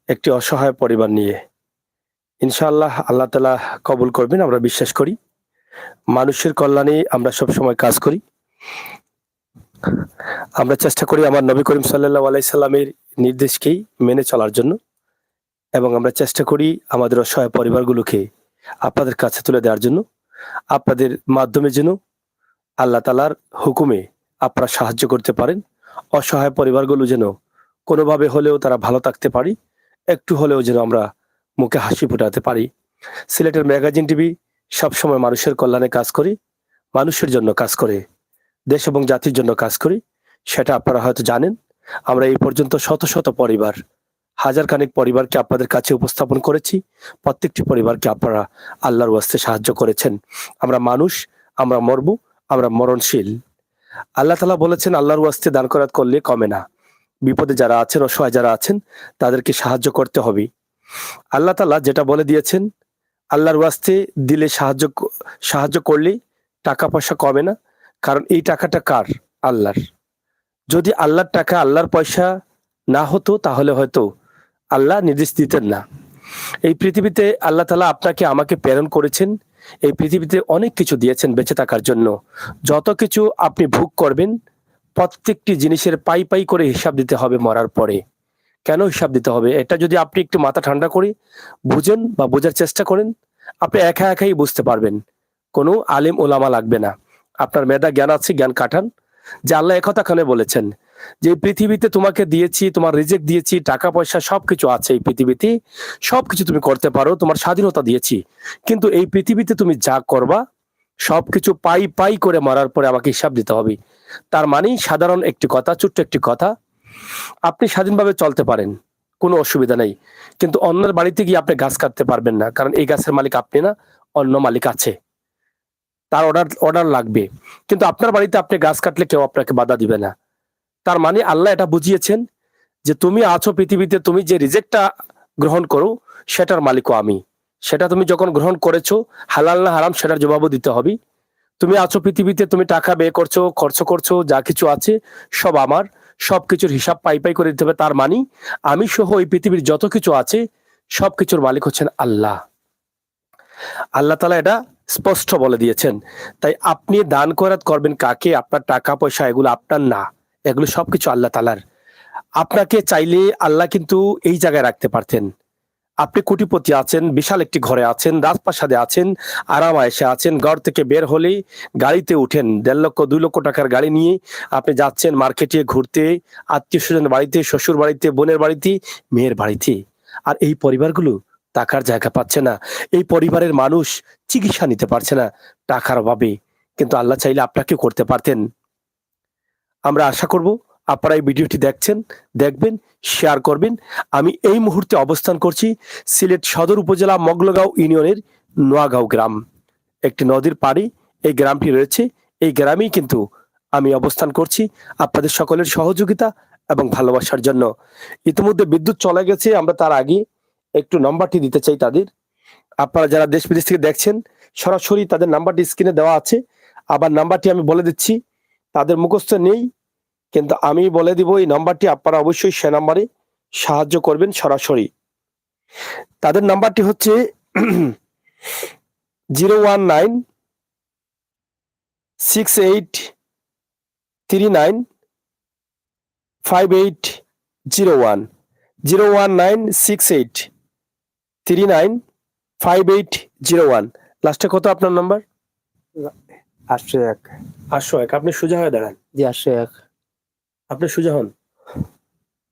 একটি অসহায় পরিবার নিয়ে। ইনশাআল্লাহ আল্লাহ তাআলা কবুল করবেন আমরা বিশ্বাস করি। মানুষের কল্যাণে আমরা সবসময় কাজ করি। আমরা চেষ্টা করি আমার নবী করিম সাল্লাল্লাহু আলাইহি সাল্লামের নির্দেশকেই মেনে চলার জন্য এবং আমরা চেষ্টা করি আমাদের অসহায় পরিবারগুলোকে আপনাদের কাছে তুলে দেওয়ার জন্য। আপনাদের মাধ্যমে যেন আল্লাহ তাআলার হুকুমে আপনারা সাহায্য করতে পারেন। অসহায় পরিবারগুলো যেন কোনোভাবে হলেও তারা ভালো থাকতে পারি। একটু হলেও যেন আমরা মুখে হাসি ফোটাতে পারি। সিলেটের ম্যাগাজিন টিভি সবসময় মানুষের কল্যাণে কাজ করি, মানুষের জন্য কাজ করে, দেশ এবং জাতির জন্য কাজ করি। সেটা আপনারা হয়তো জানেন। আমরা এই পর্যন্ত শত শত পরিবার, হাজার খানেক পরিবারকে আপনাদের কাছে উপস্থাপন করেছি। প্রত্যেকটি পরিবারকে আপনারা আল্লাহর ওয়াস্তে সাহায্য করেছেন। আমরা মানুষ, আমরা মরবো, আমরা মরণশীল। আল্লাহ তাআলা বলেছেন আল্লাহর ওয়াস্তে দান খয়রাত করলে কমে না। বিপদে যারা আছেন, অসহায় যারা আছেন তাদেরকে সাহায্য করতে হবে। আল্লাহ তাআলা যেটা বলে দিয়েছেন আল্লাহর ওয়াস্তে দিলে সাহায্য করলে টাকা পয়সা কমে না। কারণ এই টাকাটা কার? আল্লাহর। যদি আল্লাহর টাকা, আল্লাহর পয়সা না হতো তাহলে হয়তো আল্লাহ নির্দেশ দিতেন না। এই পৃথিবীতে আল্লাহ তাআলা আপনাকে আমাকে প্রেরণ করেছেন। এই পৃথিবীতে অনেক কিছু দিয়েছেন বেঁচে থাকার জন্য। যত কিছু আপনি ভোগ করবেন প্রত্যেকটি জিনিসের পাই পাই করে হিসাব দিতে হবে মরার পরে। কেন হিসাব দিতে হবে? এটা যদি আপনি একটু মাথা ঠান্ডা করে বুঝেন বা বোঝার চেষ্টা করেন, আপনি একা একাই বুঝতে পারবেন। কোনো আলেম ওলামা লাগবে না। আপনার মেধা জ্ঞান আছে, জ্ঞান কাটান। যে আল্লাহ একথা খানে বলেছেন যে এই পৃথিবীতে তোমাকে দিয়েছি, তোমার রিজিক দিয়েছি, টাকা পয়সা সবকিছু আছে এই পৃথিবীতে। সবকিছু তুমি করতে পারো, তোমার স্বাধীনতা দিয়েছি। কিন্তু এই পৃথিবীতে তুমি যা করবা সবকিছু পাই পাই করে মারার পরে আমাকে হিসাব দিতে হবে। তার মানে সাধারণ একটি কথা, ছোট্ট একটি কথা, আপনি স্বাধীনভাবে চলতে পারেন, কোনো অসুবিধা নেই। কিন্তু অন্যের বাড়িতে গিয়ে আপনি গাছ কাটতে পারবেন না। কারণ এই গাছের মালিক আপনি না, অন্য মালিক আছে। তার অর্ডার লাগবে। কিন্তু আপনার বাড়িতে আপনি গাছ কাটলে কেউ আপনাকে বাধা দিবে না। তার মানে আল্লাহ এটা বুঝিয়েছেন যে তুমি আছো পৃথিবীতে, তুমি যে রিজেক্টটা গ্রহণ করো সেটার মালিকও আমি। সেটা তুমি যখন গ্রহণ করেছো, হালাল না হারাম সেটার জবাবও দিতে হবে। তুমি আছো পৃথিবীতে, তুমি টাকা ব্যয় করছো, খরচ করছো, যা কিছু আছে সব আমার। সবকিছুর হিসাব পাই পাই করে দিতে হবে। তার মানে আমি সহ এই পৃথিবীর যত কিছু আছে সবকিছুর মালিক হচ্ছেন আল্লাহ। আল্লাহ তাআলা এটা স্পষ্ট বলে দিয়েছেন। তাই আপনি দান খয়রাত করবেন কাকে? আপনার টাকা পয়সা এগুলো আপনার না। এগুলো সবকিছু আল্লাহ তাআলার। আপনাকে চাইলে আল্লাহ কিন্তু এই জায়গায় রাখতে পারতেন। আপনি কোটিপতি আছেন, বিশাল একটি ঘরে আছেন, রাজপ্রাসাদে আছেন, আরাম আয়েশে আছেন। ঘর থেকে বের হলেই গাড়িতে উঠেন, ১.৫ লক্ষ ২ লক্ষ টাকার গাড়ি নিয়ে আপনি যাচ্ছেন মার্কেটে ঘুরতে, আত্মীয়-স্বজনের বাড়িতে, শ্বশুর বাড়িতে, বোনের বাড়িতে, মেয়ের বাড়িতে। আর এই পরিবারগুলো থাকার জায়গা পাচ্ছে না। এই পরিবারের মানুষ চিকিৎসা নিতে পারছে না টাকার অভাবে। কিন্তু আল্লাহ চাইলে আপনাকেও করতে পারতেন। আমরা আশা করব আপনারা এই ভিডিওটি দেখছেন, দেখবেন, শেয়ার করবেন। আমি এই মুহূর্তে অবস্থান করছি সিলেট সদর উপজেলা মগলগাঁও ইউনিয়নের নোয়াগাঁও গ্রাম। একটি নদীর পাড়ে এই গ্রামটি রয়েছে। এই গ্রামেই কিন্তু আমি অবস্থান করছি আপনাদের সকলের সহযোগিতা এবং ভালোবাসার জন্য। ইতিমধ্যে বিদ্যুৎ চলে গেছে, আমরা তার আগে একটু নাম্বারটি দিতে চাই তাদের। আপনারা যারা দেশ বিদেশ থেকে দেখছেন সরাসরি তাদের নাম্বারটি স্ক্রিনে দেওয়া আছে। আবার নাম্বারটি আমি বলে দিচ্ছি, তাদের মুখস্থ নেই কিন্তু আমি বলে দিব এই নাম্বারটি আপনারা অবশ্যই সে নাম্বারে সাহায্য করবেন সরাসরি। তাদের নাম্বারটি হচ্ছে 01968395801 01968395801। লাস্টে কত আপনার নাম্বার? ৮০১। ৮০১। আপনি সোজা হয়ে দাঁড়ান। জি ৮০১। আপনি সোজা হন।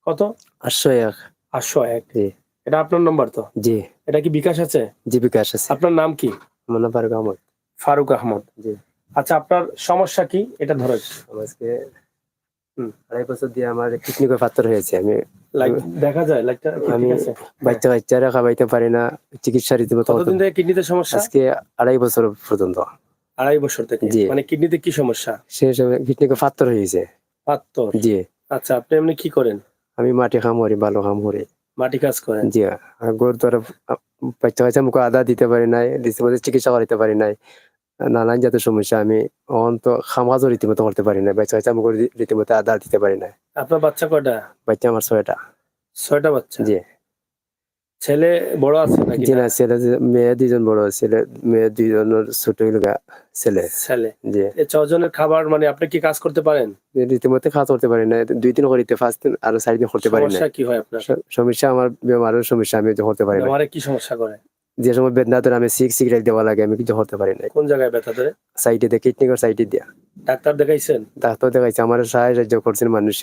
কত? ৮০১। ৮০১। জি এটা আপনার নাম্বার তো? জি এটা কি বিকাশ আছে? জি বিকাশ আছে। আপনার নাম কি? আমার নাম ফারুক আহমদ। ফারুক আহমদ। জি। আচ্ছা, আপনার সমস্যা কি এটা ধরেন। আজকে ২.৫ বছর দিয়ে আমার কিডনিতে পাথর হয়েছে। আমি লাইক দেখা যায় লাইকটা আমি ঠিক আছে? বাচ্চারা খাওয়াইতে পারি না, চিকিৎসা রীতিমতো কতদিন থেকে কিডনিতে সমস্যা? আজকে ২.৫ বছর পর্যন্ত। ২.৫ বছর থেকে? জি। মানে কিডনিতে কি সমস্যা? শেষ কিডনিতে পাথর হয়েছে। পাথর? জি। আচ্ছা, আপনি এমনি কি করেন? আমি মাটি কাম করি, ভালো কাম করি। মাটি কাজ করেন? জি। আর গরুর বাচ্চা মুখে আদা দিতে পারি নাই, চিকিৎসা করাইতে পারি নাই, নানান জাতের সমস্যা। আমি অন্ত খামাজও রীতিমতো করতে পারি না, বাচ্চা মুখে রীতিমতো আদা দিতে পারি না। আপনার বাচ্চা কয়টা? বাচ্চা আমার ৬টা। ৬টা বাচ্চা? জি। ছেলে বড় আছে নাকি? জি না, ছেলে মেয়ে 2জন বড়, ছেলে মেয়ে 2জনের ছোট হইলো ছেলে। ছেলে। জি। এই 6 জনের খাবার মানে আপনি কি কাজ করতে পারেন? রীতিমতো কাজ করতে পারি না। 2 দিন করিতে 5 দিন আরো 4 দিন করতে পারি নাই। সমস্যা কি হয় আপনার? সমস্যা আমার বেমারের সমস্যা, আমি কিছু করতে পারি না। ব্যবহারে কি সমস্যা করে? যে সময় বেদনা ধরে আমি সিগারেট দেওয়া লাগে, আমি কিছু করতে পারি নাই। কোন জায়গায় ব্যথা ধরে? সাইডে দিয়ে কিডনির সাইডে দিয়া। ডাক্তার দেখাইছেন? ডাক্তার দেখাইছে, আমার সাহায্য করছেন মানুষ,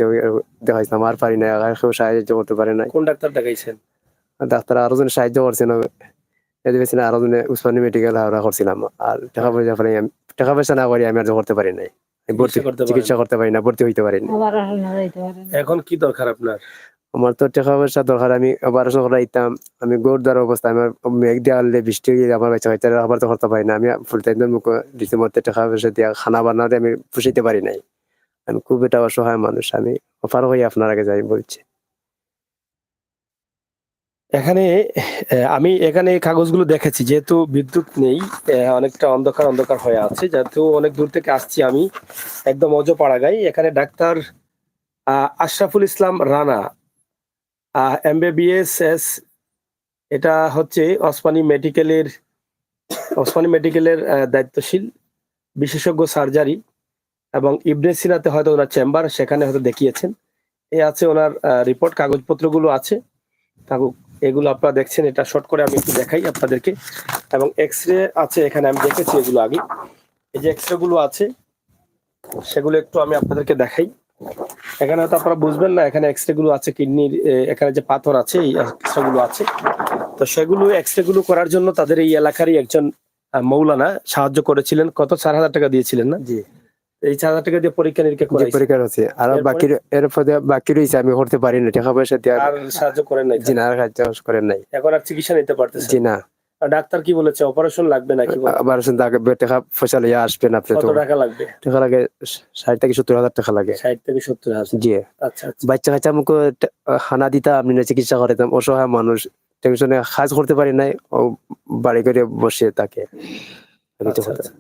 দেখাইছে আমার পারি না, আর কেউ সাহায্য করতে পারে নাই। কোন ডাক্তার দেখাইছেন? ডাক্তার আরো জন সাহায্য করছেন, এদিকে আরো জনে উসমানী মেডিকেল হাওড়া করছিলাম। আর টাকা পয়সা পারি, আমি টাকা পয়সা না করি আমি আর করতে পারি নাই। চিকিৎসা করতে পারি না, ভর্তি হইতে পারি না। এখন কি দরকার আপনার? আমার তো টাকা পয়সা দরকার, আমি অপারেশন করাইতাম। আমি গৌর দেওয়ার অবস্থা, আমার মেঘ দিয়ে আনলে বৃষ্টি হয়ে আমার বাচ্চা কাচ্চারা আবার তো করতে পারি না। আমি ফুল টাইম মুখে রীতিমতো টাকা পয়সা দিয়া খানা বানাতে আমি পুষাইতে পারি নাই। আমি খুব এটা অসহায় মানুষ, আমি অফার হয়ে আপনার আগে যাই বলছি। এখানে আমি এখানে কাগজগুলো দেখেছি, যেহেতু বিদ্যুৎ নেই, অনেকটা অন্ধকার হয়ে আছে, যেহেতু অনেক দূর থেকে আসছি আমি, একদম অজপাড়াগাঁই। এখানে ডাক্তার আশরাফুল ইসলাম রানা, MBBS, এটা হচ্ছে ওসমানী মেডিকেলের দায়িত্বশীল বিশেষজ্ঞ সার্জারি, এবং ইবনে সিনাতে হয়তো ওনার চেম্বার, সেখানে হয়তো দেখিয়েছেন। এই আছে ওনার রিপোর্ট, কাগজপত্রগুলো আছে। এগুলো আপনারা দেখছেন, এটা শর্ট করে আমি একটু দেখাই আপনাদেরকে। এবং এক্সরে আছে এখানে, আমি দেখেছি এগুলো আগে। এই যে এক্সরে গুলো আছে, সেগুলো একটু আমি আপনাদেরকে দেখাই। এখানে হয়তো আপনারা বুঝবেন না, এখানে এক্সরে গুলো আছে কিডনির, এখানে যে পাথর আছে এই এক্সরে গুলো আছে। তো সেগুলো এক্সরে গুলো করার জন্য তাদের এই এলাকারই একজন মৌলানা সাহায্য করেছিলেন। কত 4,000 টাকা দিয়েছিলেন না? জি। এই 4,000 টাকা দিয়ে পরীক্ষা নিরীক্ষা করাইছে। পরীক্ষা আছে আর বাকি, এর পরে বাকি রয়েছে, আমি করতে পারি না, টাকা পয়সা দিয়ে আর সাহায্য করেন নাই? জি না, আর সাহায্য করেন নাই। এখন আর চিকিৎসা নিতে পারতেছেন? জি না। ডাক্তার কি বলেছে, অপারেশন লাগবে নাকি? অপারেশন লাগবে, টাকা পয়সা লিয়ে আসবেন আপনি। কত তো টাকা লাগবে? টাকা লাগে 60 থেকে 70,000 টাকা লাগে। 60 থেকে 70,000? জি। আচ্ছা আচ্ছা। বাচ্চা কাচ্চা আমাকে খানা দিতাম, আপনি না চিকিৎসা করাতাম। অসহায় মানুষ, টেনশনে কাজ করতে পারি নাই, ও বাড়ি করে বসে থাকে। আচ্ছা, আচ্ছা।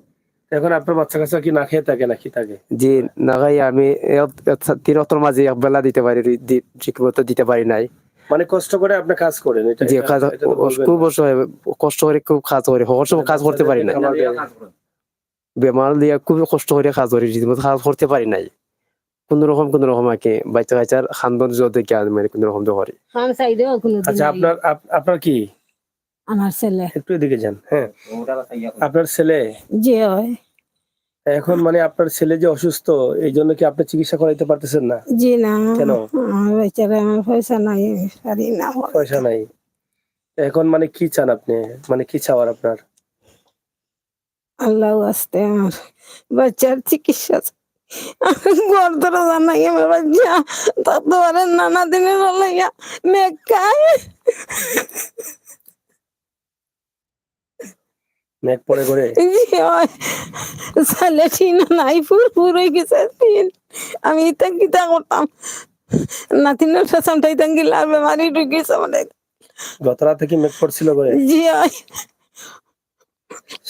এখন আপনার বাচ্চা কাচ্চা কি না খেয়ে থাকে নাকি থাকে? জি না খাই, আমি 3 অক্টোর মাঝে এক বেলা দিতে পারি, ঠিক মতো দিতে পারি নাই। মানে কষ্ট করে আপনি কাজ করেন? এটা জি, কাজ খুব অসহায়, কষ্ট করে খুব কাজ করি, কাজ করতে পারি নাই। বেমার দিয়ে খুব কষ্ট করে কাজ করি, রীতিমতো কাজ করতে পারি নাই। কোন রকম আগে বাচ্চা কাচ্চার খান্দন দেখে আমি কোন রকম তো করি। আচ্ছা, আপনার কি? আমার ছেলে। একটু এদিকে যান। হ্যাঁ, আপনার ছেলে? জি হয়। এখন মানে আপনার ছেলে যে অসুস্থ, এই জন্য কি আপনি চিকিৎসা করাইতে পারতেছেন না? জি না। কেন? আমার বেচারা, আমার পয়সা নাই, পারি না। পয়সা নাই। এখন মানে কি চান আপনি? মানে কি চাওয়ার আপনার? আল্লাহ আসতে আমার বাচ্চার চিকিৎসা ঘর ধরে জানাই, আমার বাচ্চা ততবারে নানা দিনের লাইয়া মেঘায় মেঘ পড়ে করে? ছেলে টিন নাই, ফুর হয়ে গেছে টিন। আমি ইতা কিতা করতাম, নাতিনের পেছনটাই গিলা বেমারি ঢুকিয়েছে অনেক। গত রাতে কি মেঘ পড়ছিল করে? জি হয়।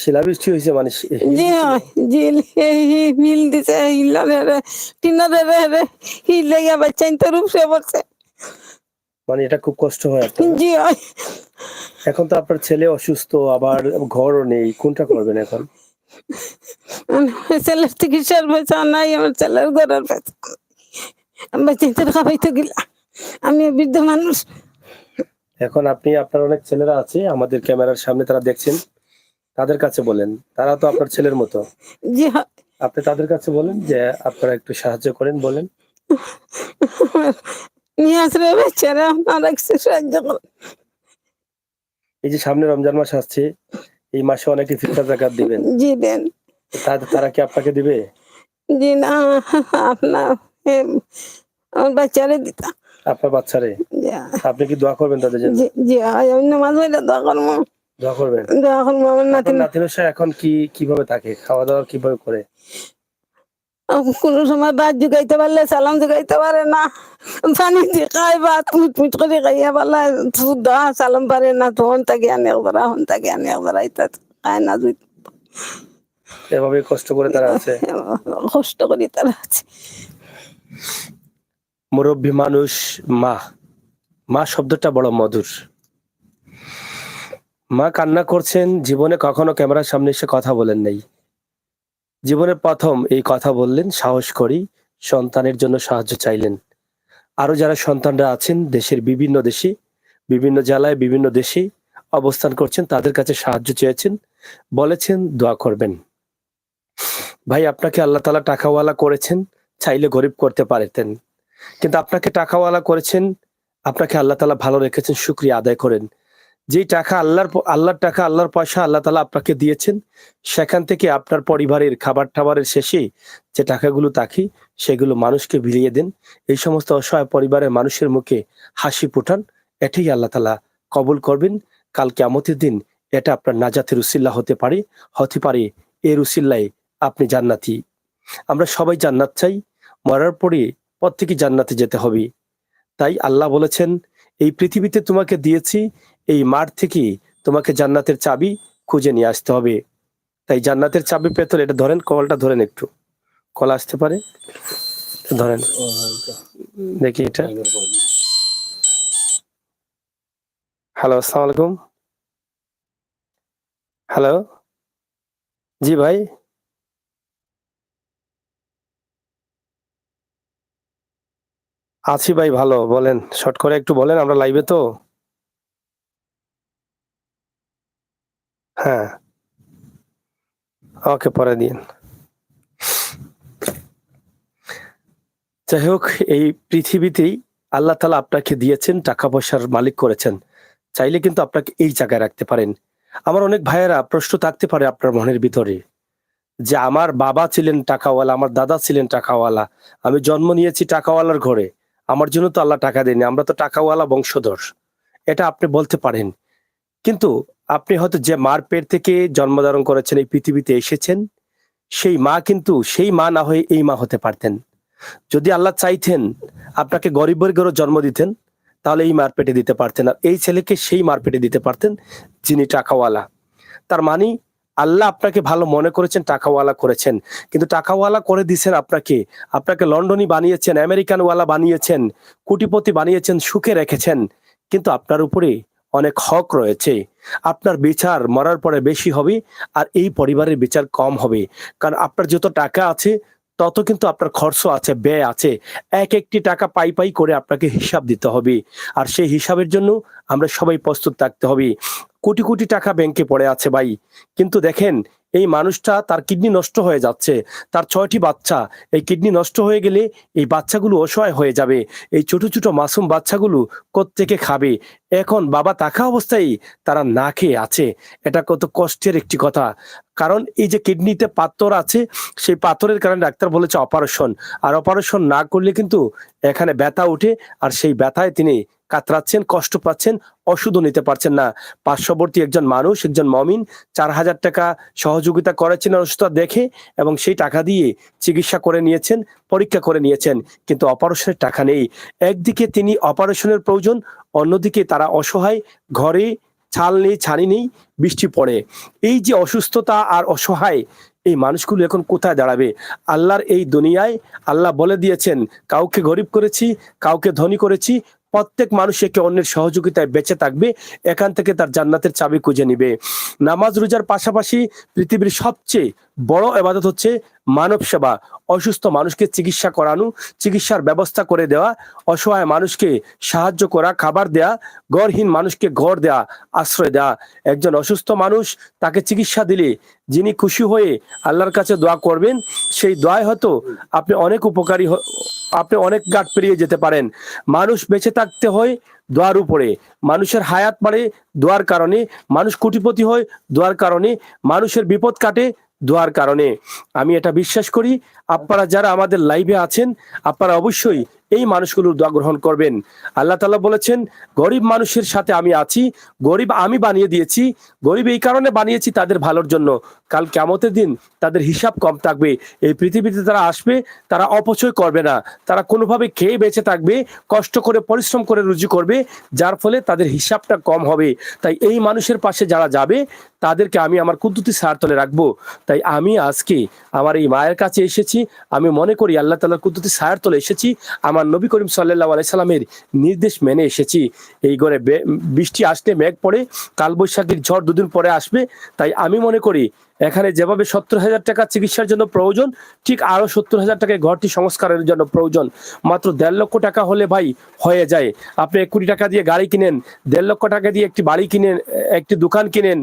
শিলাবৃষ্টি হয়েছে মানে? জি হয়, জি হিল দিছে, টিনারে হিল লেগে বাচ্চা ইন্টার উপরে পড়ছে। মানে এটা খুব কষ্ট হয় আপনার? জি হয়। এখন তো আপনার ছেলে অসুস্থ, আবার ঘরও নেই, কোনটা করবেন এখন? ছেলের চিকিৎসার পয়সা নাই, আমার ছেলের ঘরের পয়সা, বাচ্চা ইন্টার খাবাইতে গেলা, আমি বৃদ্ধ মানুষ। এখন আপনি, আপনার অনেক ছেলেরা আছে আমাদের ক্যামেরার সামনে, তারা দেখছেন, তাদের কাছে বলেন, তারা তো আপনার ছেলের মতো। জি হয়। আপনি তাদের কাছে বলেন যে আপনারা একটু সাহায্য করেন, বলেন। নিয়ে আসলে বেচারা আপনারা একটু সাহায্য করেন। এই যে সামনে রমজান মাস আসছে, এই মাসে অনেকে ফিতরা যাকাত দিবেন। জি দেন। তারা কি আপনাকে দিবে? জি না, আপনার আমার বাচ্চারে দিতাম। আপনার বাচ্চারে? আপনি কি দোয়া করবেন তাদের জন্য? জি, আমি নামাজ পড়লে দোয়া করবো। দোয়া করবেন? দোয়া করবো। আমার নাতিনসা এখন কিভাবে থাকে, খাওয়া দাওয়া কিভাবে করে? কোন সময় ভাত জুগাইতে পারলে সালাম জুগাইতে পারে না, পানি দিয়ে খাই, ভাত মুট করে খাইয়া পারলে সালাম পারে না, তো হন তাকে আনে ইতা খায় না। এভাবে কষ্ট করে তারা আছে? কষ্ট করি তারা আছে। মুরব্বী মানুষ, মা শব্দটা বড় মধুর। মা কান্না করছেন, জীবনে কখনো ক্যামেরার সামনে এসে কথা বলেন নাই। জীবনের প্রথম এই কথা বললেন, সাহস করি সন্তানের জন্য সাহায্য চাইলেন। আরো যারা সন্তানরা আছেন দেশের বিভিন্ন দেশে, বিভিন্ন জেলায়, বিভিন্ন দেশে অবস্থান করছেন, তাদের কাছে সাহায্য চেয়েছেন, বলেছেন দোয়া করবেন। ভাই, আপনাকে আল্লাহ তাআলা টাকাওয়ালা করেছেন, চাইলে গরিব করতে পারতেন, কিন্তু আপনাকে টাকাওয়ালা করেছেন, আপনাকে আল্লাহ তাআলা ভালো রেখেছেন, শুকরিয়া আদায় করেন। যেই টাকা আল্লাহর টাকা, আল্লাহর পয়সা আল্লাহ তাআলা আপনাকে দিয়েছেন, সেখান থেকে আপনার পরিবারের খাবার-টাবারের শেষে যে টাকাগুলো থাকে, সেগুলো মানুষকে বিলিয়ে দেন। এই সমস্ত অসহায় পরিবারের মানুষের মুখে হাসি ফোটান। এটাই আল্লাহ তাআলা কবুল করবেন। কাল কিয়ামতের দিন এটা আপনার নাজাতের উসিলা হতে পারে। এর উসিলায় আপনি জান্নাতি। আমরা সবাই জান্নাত চাই। মরার পরে প্রত্যেকেই জান্নাতে যেতে হবে। তাই আল্লাহ বলেছেন, এই পৃথিবীতে তোমাকে দিয়েছি, এই মাঠ থেকে তোমাকে জান্নাতের চাবি খুঁজে নিয়ে আসতে হবে। তাই জান্নাতের চাবি পেতে হলে এটা ধরেন, কলটা ধরেন একটু। কল আসতে পারে? ধরেন। দেখি এটা। হ্যালো, আসসালামু আলাইকুম। হ্যালো। জি ভাই। আছি ভাই, ভালো। বলেন। শর্ট করে একটু বলেন, আমরা লাইভে তো। হ্যাঁ। ওকে, পরে দিন। যাই হোক, এই পৃথিবীতেই আল্লাহ তাআলা আপনাকে দিয়েছেন, টাকা পয়সার মালিক করেছেন। চাইলে কিন্তু আপনাকে এই জায়গায় রাখতে পারেন। আমার অনেক ভাইয়েরা প্রশ্ন থাকতে পারে আপনার মনের ভিতরে, যে আমার বাবা ছিলেন টাকাওয়ালা, আমার দাদা ছিলেন টাকাওয়ালা, আমি জন্ম নিয়েছি টাকাওয়ালার ঘরে, আমার জন্য তো আল্লাহ টাকা দেয়নি, আমরা তো টাকাওয়ালা বংশধর। এটা আপনি বলতে পারেন, কিন্তু আপনি হয়তো যে মার পেট থেকে জন্মধারণ করেছেন, এই পৃথিবীতে এসেছেন, সেই মা না হয়ে এই মা হতে পারতেন। যদি আল্লাহ চাইতেন আপনাকে গরিবের ঘরে জন্ম দিতেন, তাহলে এই মার পেটে দিতে পারতেন, আর এই ছেলেকে সেই মার পেটে দিতে পারতেন যিনি টাকাওয়ালা। তার মানে আল্লাহ আপনাকে ভালো মনে করেছেন, টাকাওয়ালা করেছেন, কিন্তু টাকাওয়ালা করে দিয়েছেন আপনাকে লন্ডনী বানিয়েছেন, আমেরিকান ওয়ালা বানিয়েছেন, কোটিপতি বানিয়েছেন, সুখে রেখেছেন, কিন্তু আপনার উপরে অনেক হক রয়েছে। আপনার বিচার মরার পরে বেশি হবে, আর এই পরিবারের বিচার কম হবে। কারণ আপনার যত টাকা আছে, তত কিন্তু আপনার খরচ আছে, ব্যয় আছে। একটি টাকা পাই করে আপনাকে হিসাব দিতে হবে, আর সেই হিসাবের জন্য আমরা সবাই প্রস্তুত থাকতে হবে। কোটি কোটি টাকা ব্যাংকে পড়ে আছে ভাই, কিন্তু দেখেন এই মানুষটা, তার কিডনি নষ্ট হয়ে যাচ্ছে, তার 6টি বাচ্চা। এই কিডনি নষ্ট হয়ে গেলে এই বাচ্চাগুলো অসহায় হয়ে যাবে। এই ছোট ছোট মাসুম বাচ্চাগুলো কোত্থেকে খাবে? এখন বাবা থাকা অবস্থায় তারা না খেয়ে আছে। এটা কত কষ্টের একটি কথা। কারণ এই যে কিডনিতে পাথর আছে, সেই পাথরের কারণে ডাক্তার বলেছে অপারেশন, আর অপারেশন না করলে কিন্তু এখানে ব্যথা উঠে, আর সেই ব্যথায় তিনি কাতরাচ্ছেন, কষ্ট পাচ্ছেন, ওষুধও নিতে পারছেন না। পার্শ্ববর্তী একজন মানুষ, একজন মমিন 4,000 টাকা সহযোগিতা করেছেন অসুস্থতা দেখে, এবং সেই টাকা দিয়ে চিকিৎসা করে নিয়েছেন, পরীক্ষা করে নিয়েছেন, কিন্তু অপারেশনের টাকা নেই। একদিকে তিনি অপারেশনের প্রয়োজন, অন্যদিকে তারা অসহায়, ঘরে ছাল নেই, ছানি নেই, বৃষ্টি পড়ে। এই যে অসুস্থতা আর অসহায়, এই মানুষগুলো এখন কোথায় দাঁড়াবে? আল্লাহর এই দুনিয়ায় আল্লাহ বলে দিয়েছেন, কাউকে গরিব করেছি, কাউকে ধনী করেছি, প্রত্যেক মানুষ একে অন্যের সহযোগিতায় বেঁচে থাকবে, এখান থেকে তার জান্নাতের চাবি খুঁজে নিবে। নামাজ রোজার পাশাপাশি পৃথিবীর সবচেয়ে বড় ইবাদত হচ্ছে মানব সেবা। অসুস্থ মানুষকে চিকিৎসা করানো, চিকিৎসার ব্যবস্থা করে দেওয়া, অসহায় মানুষকে সাহায্য করা, খাবার দেয়া, ঘরহীন মানুষকে ঘর দেয়া, আশ্রয় দেয়া। একজন অসুস্থ মানুষ, তাকে চিকিৎসা দিলে যিনি খুশি হয়ে আল্লাহর কাছে দোয়া করবেন, সেই দোয়ায় হয়তো আপনি অনেক আপনি অনেক ঘাট পেরিয়ে যেতে পারেন। মানুষ বেঁচে থাকতে হয় দোয়ার উপরে, মানুষের হায়াত বাড়ে দোয়ার কারণে, মানুষ কোটিপতি হয় দোয়ার কারণে, মানুষের বিপদ কাটে দোয়ার কারণে। আমি এটা বিশ্বাস করি, আপনারা যারা আমাদের লাইভে আছেন, আপনারা অবশ্যই এই মানুষগুলোর দোয়া গ্রহণ করবেন। আল্লাহ তাআলা বলেছেন, গরিব মানুষের সাথে আমি আছি, গরিব আমি বানিয়ে দিয়েছি, গরিব এই কারণে বানিয়েছি তাদের ভালোর জন্য। কাল কিয়ামতের দিন তাদের হিসাব কম থাকবে। এই পৃথিবীতে তারা আসবে, তারা অপচয় করবে না, তারা কোনোভাবে খেয়ে বেঁচে থাকবে, কষ্ট করে পরিশ্রম করে রুজি করবে, যার ফলে তাদের হিসাবটা কম হবে। তাই এই মানুষের পাশে যারা যাবে, তাদেরকে আমি আমার কুদরতি ছায়ার তলে রাখবো। তাই আমি আজকে আমার এই মায়ের কাছে এসেছি, এসেছি, আমি মনে করি আল্লাহ তাআলার কুদরতি ছায়ার তলে এসেছি, আমার নবী করিম সাল্লাল্লাহু আলাইহি সাল্লামের নির্দেশ মেনে এসেছি। এই ঘরে বৃষ্টি আসলে মেঘ পড়ে, কালবৈশাখীর ঝড় দুদিন পরে আসবে। তাই আমি মনে করি এখানে যেভাবে 70,000 টাকা চিকিৎসার জন্য প্রয়োজন, ঠিক আরো 70,000 টাকা ঘরটি সংস্কারের জন্য প্রয়োজন। মাত্র 1.5 লক্ষ টাকা হলে ভাই হয়ে যায়। আপনি 1 কোটি টাকা দিয়ে গাড়ি কিনেন, 1.5 লক্ষ টাকা দিয়ে একটি বাড়ি কিনেন, একটি দোকান কিনেন,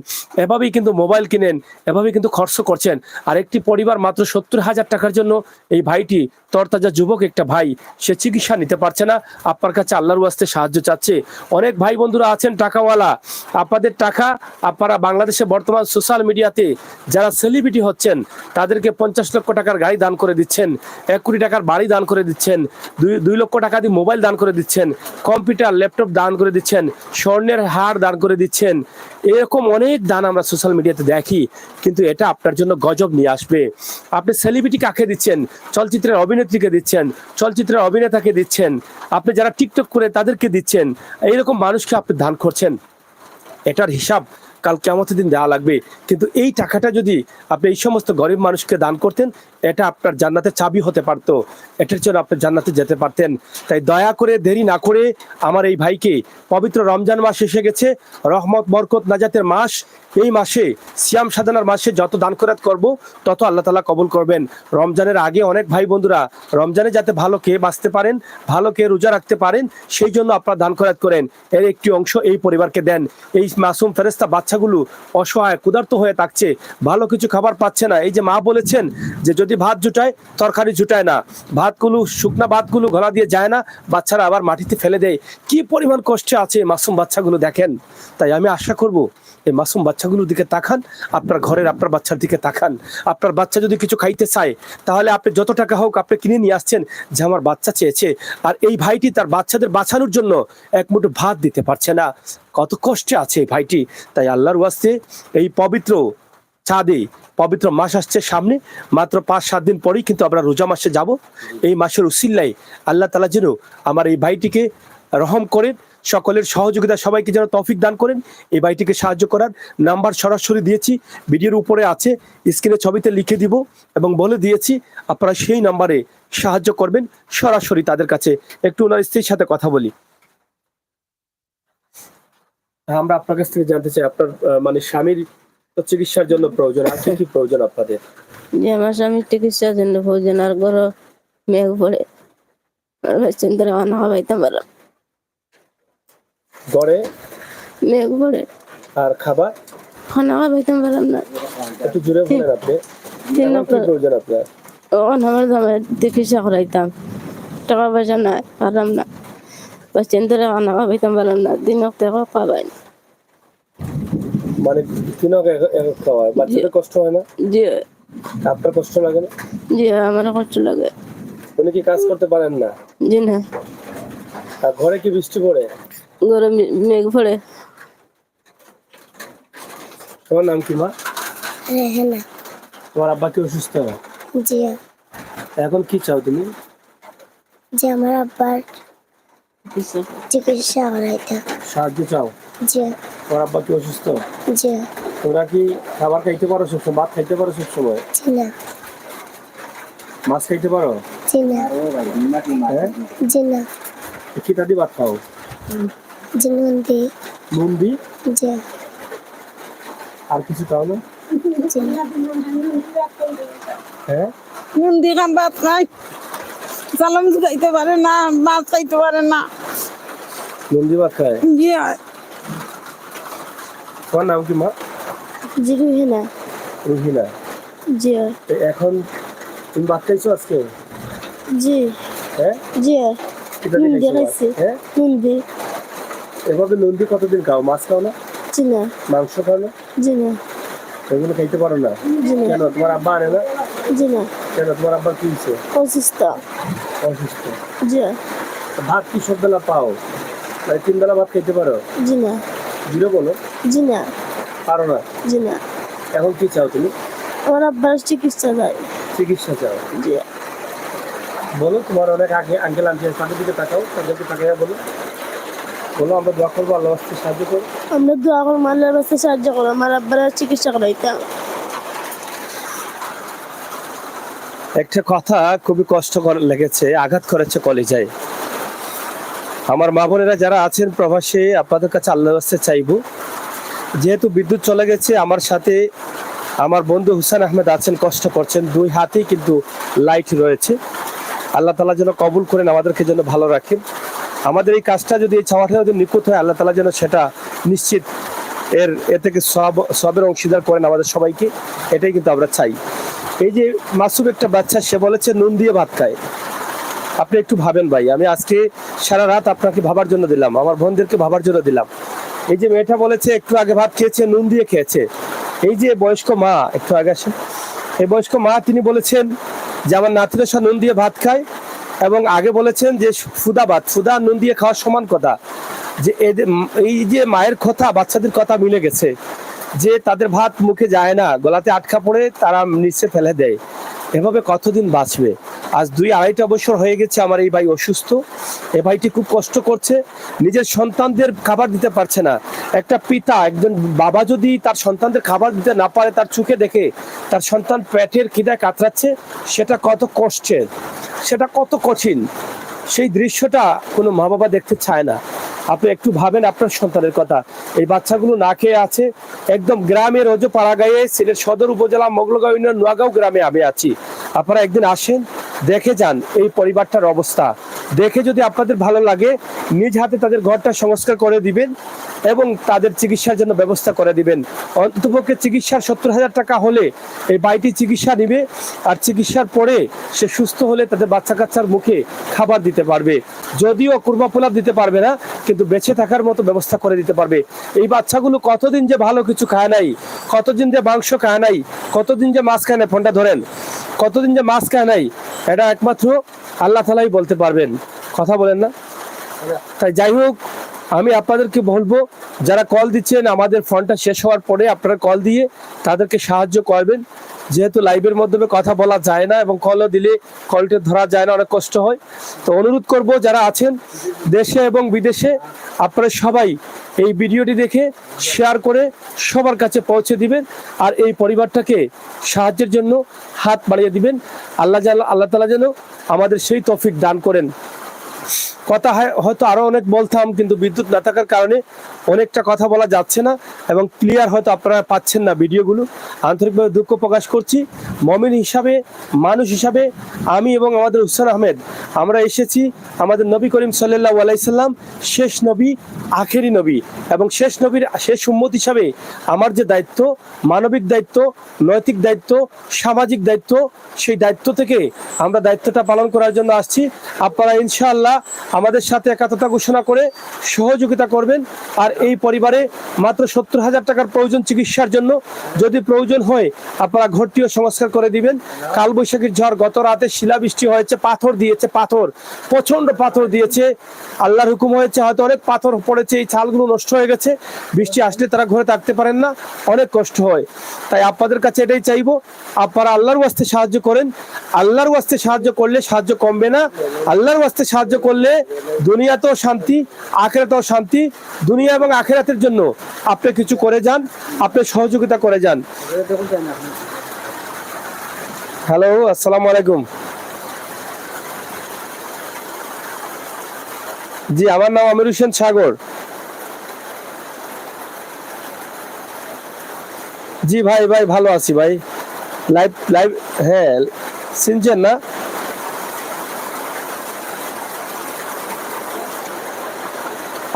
এভাবেই কিন্তু মোবাইল কিনেন, এভাবেই কিন্তু খরচ করছেন। আর একটি পরিবার মাত্র 70,000 টাকার জন্য, এই ভাইটি তরতাজা যুবক একটা ভাই, সে চিকিৎসা নিতে পারছে না, আপনার কাছে আল্লাহর ওয়াস্তে সাহায্য চাচ্ছে। অনেক ভাই বন্ধুরা আছেন টাকাওয়ালা, আপনাদের টাকা আপনারা বাংলাদেশে বর্তমান সোশ্যাল মিডিয়াতে যারা সেলিব্রিটি হচ্ছেন তাদেরকে 50 লক্ষ টাকার গাড়ি দান করে দিচ্ছেন, 1 কোটি টাকার বাড়ি দান করে দিচ্ছেন, 2 লক্ষ টাকা দিয়ে মোবাইল দান করে দিচ্ছেন, কম্পিউটার ল্যাপটপ দান করে দিচ্ছেন, স্বর্ণের হার দান করে দিচ্ছেন। এরকম অনেক দান আমরা সোশ্যাল মিডিয়াতে দেখি, কিন্তু এটা আপনার জন্য গজব নিয়ে আসবে। আপনি সেলিব্রিটি কাকে দিচ্ছেন? চলচ্চিত্রের অভিনেত্রীকে দিচ্ছেন, চলচ্চিত্রের অভিনেতাকে দিচ্ছেন, আপনি যারা টিকটক করে তাদেরকে দিচ্ছেন, এইরকম মানুষকে আপনি দান করছেন। এটার হিসাব কাল কিয়ামতের দিন দেওয়া লাগবে। কিন্তু এই টাকাটা যদি আপনি এই সমস্ত গরিব মানুষকে দান করতেন, এটা আপনার জান্নাতের চাবি হতে পারতো, এটার জন্য আপনি জান্নাতে যেতে পারতেন। তাই দয়া করে দেরি না করে আমার এই ভাইকে, পবিত্র রমজান মাস এসে গেছে, রহমত বরকত নাজাতের মাস, এই মাসে সিয়াম সাধনার মাসে যত দান খয়রাত করব তত আল্লাহ তাআলা কবুল করবেন। রমজানের আগে অনেক ভাই বন্ধুরা রমজানে যাতে ভালো খেয়ে বাঁচতে পারেন, ভালো খেয়ে রোজা রাখতে পারেন, সেই জন্য আপনারা দান খয়রাত করেন। এর একটি অংশ এই পরিবারকে দেন। এই মাসুম ফেরেশতা বাচ্চাগুলো অসহায় ক্ষুধার্ত হয়ে থাকছে, ভালো কিছু খাবার পাচ্ছে না। এই যে মা বলেছেন যে যদি ভাত জুটায় তরকারি জুটায় না, ভাতগুলো শুকনা ভাতগুলো গলা দিয়ে যায় না, বাচ্চারা আবার মাটিতে ফেলে দেয়। কি পরিমাণ কষ্টে আছে এই মাসুম বাচ্চাগুলো দেখেন। তাই আমি আশা করব এই মাসুম বাচ্চাগুলোর দিকে তাকান, আপনার ঘরের আপনার বাচ্চার দিকে তাকান। আপনার বাচ্চা যদি কিছু খাইতে চায় তাহলে আপনি যত টাকা হোক আপনি কিনে নিয়ে আসছেন যে আমার বাচ্চা চেয়েছে, আর এই ভাইটি তার বাচ্চাদের বাঁচানোর জন্য এক মুঠো ভাত দিতে পারছে না। কত কষ্টে আছে এই ভাইটি। তাই আল্লাহর ওয়াস্তে এই পবিত্র চাঁদে, পবিত্র মাস আসছে সামনে, মাত্র 5-7 দিন পরেই কিন্তু আমরা রোজা মাসে যাব। এই মাসের উসিল্লায় আল্লাহ তাআলা যেন আমার এই ভাইটিকে রহম করেন, সকলের সহযোগিতা সবাইকে যেন তৌফিক দান করেন। এই ভাইটিকে সাহায্য করার নাম্বার সরাসরি দিয়েছি, ভিডিওর উপরে আছে, স্ক্রিনে ছবিতে লিখে দিব এবং বলে দিয়েছি, আপনারা সেই নাম্বারে সাহায্য করবেন সরাসরি তাদের কাছে। একটু ওনার স্ত্রীর সাথে কথা বলি। আমরা আপনার কাছ থেকে জানতে চাই আপনার মানে স্বামীর চিকিৎসার জন্য প্রয়োজন, আর কি কি প্রয়োজন আপনাদের? যে আমার স্বামীর চিকিৎসার জন্য প্রয়োজন, আর ঘর মেঘ পড়ে চিন্তার খানা খাবাইতাম পারলাম, গড়ে মেঘ পড়ে আর খাবার খানা খাবাইতাম পারলাম না। একটু জোরে বলেন আপনি, 3 এখন লক্ষ কি প্রয়োজন আপনার? আমার দামের চিকিৎসা করাইতাম, টাকা পয়সা নাই, পারলাম না। চিন্তার খানা খাবাইতাম পারলাম না, 3 লক্ষ টাকা পাবাই না। মানে তিনক এক খাওয়ায়, বাচ্চাদের কষ্ট হয় না? জি আপনার কষ্ট লাগে না? জি আমার কষ্ট লাগে। উনি কি কাজ করতে পারেন না? জি না। আর ঘরে কি বৃষ্টি পড়ে? ঘরে মেঘ পড়ে। তোমার নাম কি মা? রেহেনা। তোমার আব্বা কি অসুস্থ? জি। এখন কি চাও তুমি? যে আমার আব্বার চিকিৎসা করাইতে সাহায্য চাও? জি। তোমার আব্বা কি অসুস্থ? জি। তোমরা কি খাবার খাইতে পারো সবসময়? ভাত খাইতে পারো সবসময়? জি না। মাছ খাইতে পারো? জি না। হ্যাঁ, জি না। কি দাদি ভাত খাও? জি নন্দী। নুন দি? জি। আর কিছু খাও না? জি না। হ্যাঁ, নুন দিয়ে ভাত খাই, সালাম খাইতে পারে না, মাছ খাইতে পারে না। নুন দি ভাত খায়? জি তোমার নাম কি মা? জি রুহিনা। রুহিনা। জি। এখন তুমি ভাত খাইছো আজকে? জি। হ্যাঁ, জি। কি দাদি নুন দিয়ে খাইছো? খাইছি। হ্যাঁ, নুন দিয়ে। এভাবে নুন দিয়ে কতদিন খাও? মাছ খাও না? জি না। মাংস খাও না? জি না। এগুলো খাইতে পারো না? জি না। কেন, তোমার আব্বা আনে না? জি না। কেন, তোমার আব্বা কি হয়েছে? অসুস্থ। অসুস্থ। জি। ভাত কি সব বেলা পাও? মানে 3 বেলা ভাত খাইতে পারো? জি না। জিরো বলো। জি না। পারো না? জি না। এখন কি চাও তুমি? আমার আব্বার চিকিৎসা চাই। চিকিৎসা চাও? জি। বলো, তোমার অনেক আগে আঙ্কেল আন্টি তাদের দিকে তাকাও, তাদেরকে তাকাইয়া বলো, বলো আমরা দোয়া করবো, আল্লাহ রাস্তে সাহায্য করো। আমরা দোয়া করবো আল্লাহর রাস্তায় সাহায্য করো, আমার আব্বার চিকিৎসা করাইতাম। একটা কথা খুবই কষ্টকর লেগেছে, আঘাত করেছে কলিজায়। আমার মা বোনেরা যারা আছেন প্রবাসে, আপনাদের কাছে আল্লাহর কাছে চাইবো, যেহেতু বিদ্যুৎ চলে গেছে, আমার সাথে আমার বন্ধু হুসেন আহমেদ আছেন, কষ্ট করছেন, দুই হাতেই কিন্তু লাইট রয়েছে। আল্লাহ তাআলা যেন কবুল করেন, আমাদেরকে যেন ভালো রাখেন। আমাদের এই কাজটা যদি, এই চাওয়াটা যদি নিখুঁত হয়, আল্লাহ তাআলা যেন সেটা নিশ্চিত এ থেকে সবের অংশীদার করেন আমাদের সবাইকে, এটাই কিন্তু আমরা চাই। এই যে মাসুম একটা বাচ্চা, সে বলেছে নুন দিয়ে ভাত খায়। আপনি একটু ভাবেন ভাই, আমি আজকে সারা রাত আপনাকে ভাবার জন্য দিলাম, আমার বোনদেরকে ভাবার জন্য দিলাম। এই যে মেয়েটা বলেছে একটু আগে ভাত খেয়েছে, নুন দিয়ে খেয়েছে। এই যে বয়স্ক মা, একটু আগে আসেন, এই বয়স্ক মা তিনি বলেছেন যে আমার নাতিরা সব নুন দিয়ে ভাত খায়, এবং আগে বলেছেন যে ফুদা নুন দিয়ে খাওয়ার সমান কথা। যে এই যে মায়ের কথা বাচ্চাদের কথা মিলে গেছে, যে তাদের ভাত মুখে যায় না, গলাতে আটকা পড়ে তারা নিচে ফেলে দেয়। এভাবে কতদিন বাঁচবে? আজ 2-2.5 বছর হয়ে গেছে আমার এই ভাই অসুস্থ। এই ভাইটি খুব কষ্ট করছে, নিজের সন্তানদের খাবার দিতে পারছে না। একটা পিতা, একজন বাবা যদি তার সন্তানদের খাবার দিতে না পারে, তার চোখে দেখে তার সন্তান পেটের খিদায় কাতরাচ্ছে, সেটা কত কষ্টের, সেটা কত কঠিন। সেই দৃশ্যটা কোনো মা বাবা দেখতে চায় না। আপনি একটু ভাবেন আপনার সন্তানের কথা। এই বাচ্চাগুলো না খেয়ে আছে, একদম গ্রামের পাড়াগাঁয়ে, সিলেট সদর উপজেলা মোগলগাঁও ইউনিয়ন নোয়াগাঁও গ্রামে আমি আছি। আপনারা একদিন আসেন, দেখে যান এই পরিবারটার অবস্থা। দেখে যদি আপনাদের ভালো লাগে, নিজ হাতে তাদের ঘরটা সংস্কার করে দিবেন এবং তাদের চিকিৎসার জন্য ব্যবস্থা করে দিবেন। অন্তপক্ষে চিকিৎসার 70,000 টাকা হলে এই ভাইটি চিকিৎসা নিবে, আর চিকিৎসার পরে সে সুস্থ হলে তাদের বাচ্চা কাচ্চার মুখে খাবার দিতে পারবে। যদিও কুরমা পোলাপ দিতে পারবে না, কিন্তু বেঁচে থাকার মতো ব্যবস্থা করে দিতে পারবে। এই বাচ্চাগুলো কতদিন যে ভালো কিছু খায় নাই, কতদিন যে মাংস খায় নাই, কতদিন যে মাছ খায় নাই, ফোনটা ধরেন, কতদিন যে মাছ খায় নাই, এটা একমাত্র আল্লাহ তাআলাই বলতে পারবেন। কথা বলেন না? তাই যাই হোক, আমি আপনাদেরকে বলবো, যারা কল দিচ্ছেন, আমাদের ফোনটা শেষ হওয়ার পরে আপনারা কল দিয়ে তাদেরকে সাহায্য করবেন। যেহেতু লাইভের মাধ্যমে কথা বলা যায় না, এবং কলও দিলে কলটা ধরা যায় না, অনেক কষ্ট হয়। তো অনুরোধ করব, যারা আছেন দেশে এবং বিদেশে, আপনারা সবাই এই ভিডিওটি দেখে শেয়ার করে সবার কাছে পৌঁছে দিবেন, আর এই পরিবারটাকে সাহায্যের জন্য হাত বাড়িয়ে দিবেন। আল্লাহ তাআলা যেন আমাদের সেই তৌফিক দান করেন। কথা হয়তো আরো অনেক বলতাম, কিন্তু বিদ্যুৎ না থাকার কারণে অনেকটা কথা বলা যাচ্ছে না, এবং ক্লিয়ার হয়তো আপনারা পাচ্ছেন না ভিডিওগুলো। আন্তরিকভাবে দুঃখ প্রকাশ করছি। মমিন হিসাবে, মানুষ হিসাবে আমি এবং আমাদের হুসেন আহমেদ, আমরা এসেছি আমাদের নবী করিম সাল্লাল্লাহু আলাইহি সাল্লাম, শেষ নবী, আখেরি নবী, এবং শেষ নবীর শেষ উম্মত হিসাবে আমার যে দায়িত্ব, মানবিক দায়িত্ব, নৈতিক দায়িত্ব, সামাজিক দায়িত্ব, সেই দায়িত্ব থেকে আমরা দায়িত্বটা পালন করার জন্য আসছি। আপনারা ইনশাআল্লাহ আমাদের সাথে একাত্মতা ঘোষণা করে সহযোগিতা করবেন। আর এই পরিবারে মাত্র 70,000 টাকার প্রয়োজন চিকিৎসার জন্য। যদি প্রয়োজন হয় আপনারা ঘরটিও সংস্কার করে দিবেন। কালবৈশাখীর ঝড়, গত রাতে শিলাবৃষ্টি হয়েছে, পাথর দিয়েছে, প্রচন্ড পাথর দিয়েছে। আল্লাহর হুকুম হয়েছে, হয়তো অনেক পাথর পড়েছে, এই চালগুলো নষ্ট হয়ে গেছে। বৃষ্টি আসলে তারা ঘরে থাকতে পারেন না, অনেক কষ্ট হয়। তাই আপনাদের কাছে এটাই চাইবো, আপনারা আল্লাহর ওয়াস্তে সাহায্য করেন। আল্লাহর ওয়াস্তে সাহায্য করলে সাহায্য কমবে না। আল্লাহর ওয়াস্তে সাহায্য করলে দুনিয়াতেও শান্তি, আখিরাতেও শান্তি। দুনিয়া এবং আখিরাতের জন্য আপনি কিছু করে যান, আপনি সহযোগিতা করে যান। হ্যালো, আসসালামু আলাইকুম। জি, আমার নাম আমির হোসেন সাগর। জি ভাই, ভালো আছি ভাই। লাইভ হ্যাঁ, শুনছেন না?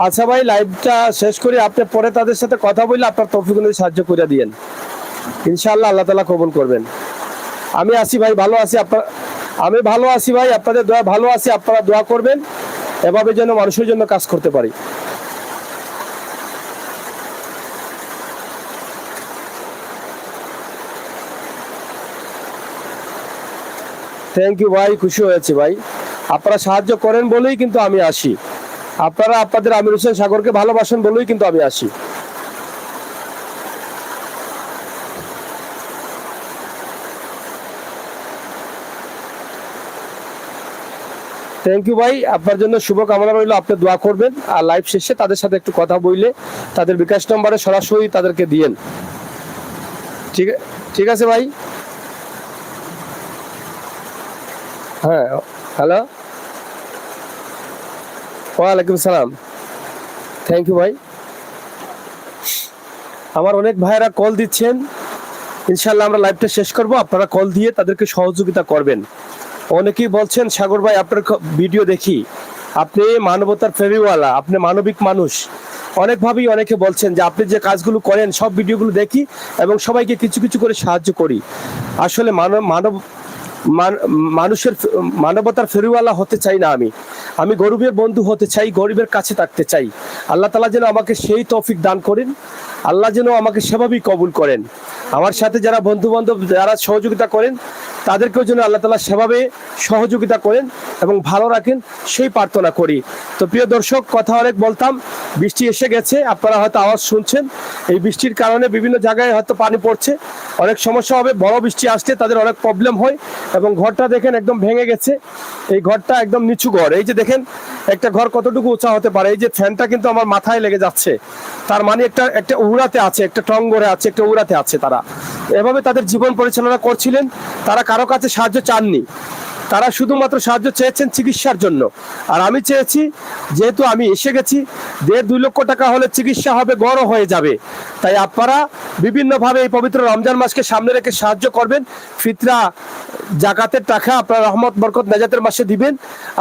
আচ্ছা ভাই, লাইভটা শেষ করে আপনি পরে তাদের সাথে কথা বললে আপনার তৌফিক অনুযায়ী সাহায্য করে দিয়েন। ইনশাআল্লাহ আল্লাহ তাআলা কবুল করবেন। আমি আছি ভাই, ভালো আছি। আমি ভালো আছি ভাই, আপনাদের দোয়া ভালো আছি। আপনারা দোয়া করবেন এভাবে যেন মানুষের জন্য কাজ করতে পারি। থ্যাংক ইউ ভাই, খুশি হয়েছি ভাই। আপনারা সাহায্য করেন বলেই কিন্তু আমি আসি। আপনারা আপনাদের আমির হোসেন সাগরকে ভালোবাসেন বলেই কিন্তু আমি আসি। থ্যাংক ইউ ভাই, আপনার জন্য শুভকামনা রইল। আপনি দোয়া করবেন, আর লাইভ শেষে তাদের সাথে একটু কথা বললে তাদের বিকাশ নম্বরে সরাসরি তাদেরকে দিয়েন। ঠিক আছে ভাই। হ্যাঁ, হ্যালো, ওয়ালাইকুম সালাম। থ্যাংক ইউ ভাই। আমার অনেক ভাইয়েরা কল দিচ্ছেন, ইনশাল্লাহ আমরা লাইভটা শেষ করব, আপনারা কল দিয়ে তাদেরকে সহযোগিতা করবেন। অনেকেই বলছেন সাগর ভাই আপনার ভিডিও দেখি, আপনি মানবতার ফেরিওয়ালা, আপনি মানবিক মানুষ। অনেকভাবেই অনেকে বলছেন যে আপনি যে কাজগুলো করেন সব ভিডিওগুলো দেখি এবং সবাইকে কিছু কিছু করে সাহায্য করি। আসলে মানুষের মানবতার ফেরিওয়ালা হতে চাই না আমি গরিবের বন্ধু হতে চাই, গরিবের কাছে থাকতে চাই। আল্লাহ তাআলা যেন আমাকে সেই তৌফিক দান করেন, আল্লাহ যেন আমাকে সেভাবেই কবুল করেন। আমার সাথে যারা বন্ধু বান্ধব যারা সহযোগিতা করেন তাদেরকেও যেন আল্লাহ তাআলা সেভাবে সহযোগিতা করেন এবং ভালো রাখেন, সেই প্রার্থনা করি। তো প্রিয় দর্শক, কথা অনেক বলতাম, বৃষ্টি এসে গেছে, আপনারা হয়তো আওয়াজ শুনছেন। এই বৃষ্টির কারণে বিভিন্ন জায়গায় হয়তো পানি পড়ছে, অনেক সমস্যা হবে। বড় বৃষ্টি আসলে তাদের অনেক প্রবলেম হয়। এবং ঘরটা দেখেন একদম ভেঙে গেছে, এই ঘরটা একদম নিচু ঘর। এই যে দেখেন একটা ঘর কতটুকু উঁচা হতে পারে, এই যে ফ্যানটা কিন্তু আমার মাথায় লেগে যাচ্ছে, তার মানে একটা উড়াতে আছে, একটা টঙ্গরে আছে, একটা উড়াতে আছে। তারা এভাবে তাদের জীবন পরিচালনা করছিলেন। তারা কারো কাছে সাহায্য চাননি, তারা শুধুমাত্র সাহায্য চেয়েছেন চিকিৎসার জন্য। আর আমি চেয়েছি, যেহেতু আমি এসে গেছি, 1.5-2 লক্ষ টাকা হলে চিকিৎসা হবে, গড়ও হয়ে যাবে। তাই আপনারা বিভিন্নভাবে এই পবিত্র রমজান মাসকে সামনে রেখে সাহায্য করবেন। ফিতরা, জাকাতের টাকা আপনারা রহমত বরকত নাজাতের মাসে দিবেন।